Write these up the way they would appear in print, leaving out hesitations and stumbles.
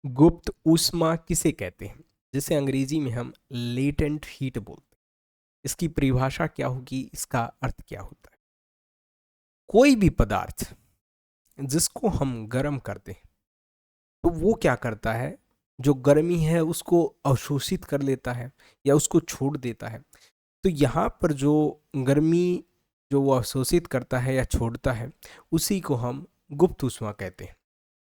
गुप्त ऊष्मा किसे कहते हैं, जिसे अंग्रेजी में हम लेटेंट हीट बोलते हैं? इसकी परिभाषा क्या होगी, इसका अर्थ क्या होता है? कोई भी पदार्थ जिसको हम गर्म करते हैं तो वो क्या करता है, जो गर्मी है उसको अवशोषित कर लेता है या उसको छोड़ देता है। तो यहाँ पर जो गर्मी जो वो अवशोषित करता है या छोड़ता है, उसी को हम गुप्त ऊष्मा कहते हैं।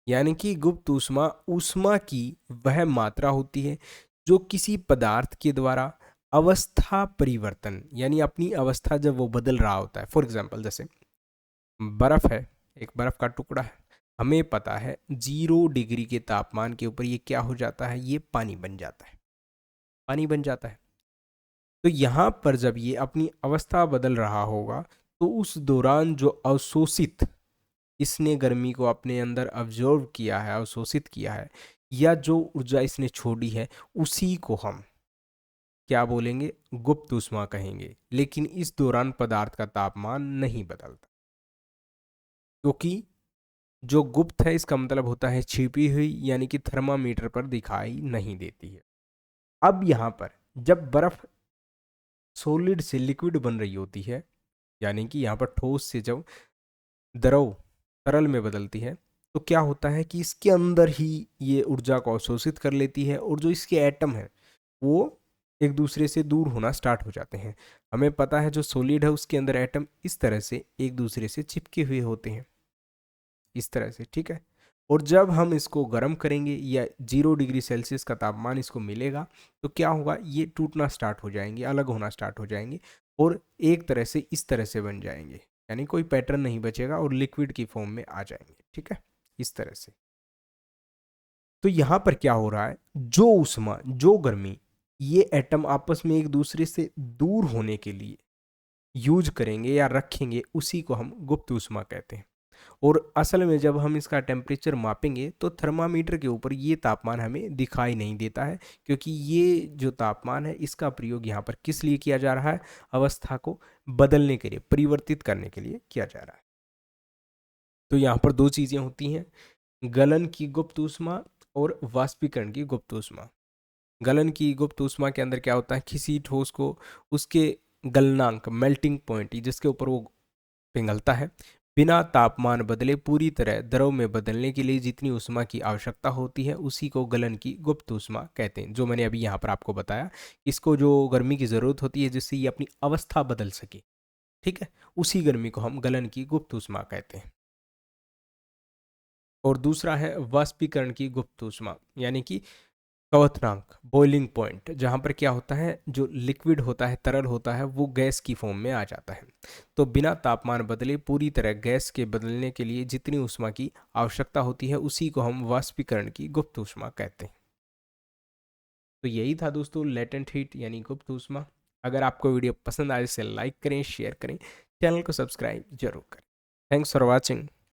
यानी कि गुप्त ऊष्मा ऊष्मा की वह मात्रा होती है जो किसी पदार्थ के द्वारा अवस्था परिवर्तन, यानी अपनी अवस्था जब वो बदल रहा होता है। फॉर एग्जाम्पल जैसे बर्फ है, एक बर्फ का टुकड़ा है, हमें पता है 0 डिग्री के तापमान के ऊपर ये क्या हो जाता है, ये पानी बन जाता है, पानी बन जाता है। तो यहाँ पर जब ये अपनी अवस्था बदल रहा होगा तो उस दौरान जो अवशोषित, इसने गर्मी को अपने अंदर अब्जॉर्व किया है, अवशोषित किया है, या जो ऊर्जा इसने छोड़ी है, उसी को हम क्या बोलेंगे, गुप्त ऊष्मा कहेंगे। लेकिन इस दौरान पदार्थ का तापमान नहीं बदलता, क्योंकि जो गुप्त है इसका मतलब होता है छिपी हुई, यानी कि थर्मामीटर पर दिखाई नहीं देती है। अब यहाँ पर जब बर्फ सॉलिड से लिक्विड बन रही होती है, यानी कि यहाँ पर ठोस से जब द्रव तरल में बदलती है, तो क्या होता है कि इसके अंदर ही ये ऊर्जा को अवशोषित कर लेती है और जो इसके एटम है वो एक दूसरे से दूर होना स्टार्ट हो जाते हैं। हमें पता है जो सॉलिड है उसके अंदर एटम इस तरह से एक दूसरे से चिपके हुए होते हैं, इस तरह से, ठीक है। और जब हम इसको गर्म करेंगे या 0 डिग्री सेल्सियस का तापमान इसको मिलेगा, तो क्या होगा, ये टूटना स्टार्ट हो जाएंगे, अलग होना स्टार्ट हो जाएंगे और एक तरह से इस तरह से बन जाएंगे, यानी कोई पैटर्न नहीं बचेगा और लिक्विड की फॉर्म में आ जाएंगे, ठीक है, इस तरह से। तो यहाँ पर क्या हो रहा है, जो उष्मा, जो गर्मी ये एटम आपस में एक दूसरे से दूर होने के लिए यूज करेंगे या रखेंगे, उसी को हम गुप्त उष्मा कहते हैं। और असल में जब हम इसका टेम्परेचर मापेंगे तो थर्मामीटर के ऊपर ये तापमान हमें दिखाई नहीं देता है, क्योंकि ये जो तापमान है इसका प्रयोग यहाँ पर किस लिए किया जा रहा है, अवस्था को बदलने के लिए, परिवर्तित करने के लिए किया जा रहा है। तो यहाँ पर दो चीज़ें होती हैं, गलन की गुप्त ऊष्मा और वाष्पीकरण की गुप्त ऊष्मा। गलन की गुप्त ऊष्मा के अंदर क्या होता है, किसी ठोस को उसके गलनांक, मेल्टिंग पॉइंट, जिसके ऊपर वो पिघलता है, बिना तापमान बदले पूरी तरह द्रव में बदलने के लिए जितनी ऊष्मा की आवश्यकता होती है, उसी को गलन की गुप्त ऊष्मा कहते हैं। जो मैंने अभी यहाँ पर आपको बताया, इसको जो गर्मी की ज़रूरत होती है जिससे ये अपनी अवस्था बदल सके, ठीक है, उसी गर्मी को हम गलन की गुप्त ऊष्मा कहते हैं। और दूसरा है वाष्पीकरण की गुप्त ऊष्मा, यानी कि क्वथनांक, बॉइलिंग पॉइंट, जहाँ पर क्या होता है, जो लिक्विड होता है, तरल होता है, वो गैस की फॉर्म में आ जाता है। तो बिना तापमान बदले पूरी तरह गैस के बदलने के लिए जितनी ऊष्मा की आवश्यकता होती है, उसी को हम वाष्पीकरण की गुप्त ऊष्मा कहते हैं। तो यही था दोस्तों लेटेंट हीट यानी गुप्त ऊष्मा। अगर आपको वीडियो पसंद आए इसे लाइक करें, शेयर करें, चैनल को सब्सक्राइब जरूर करें। Thanks for watching.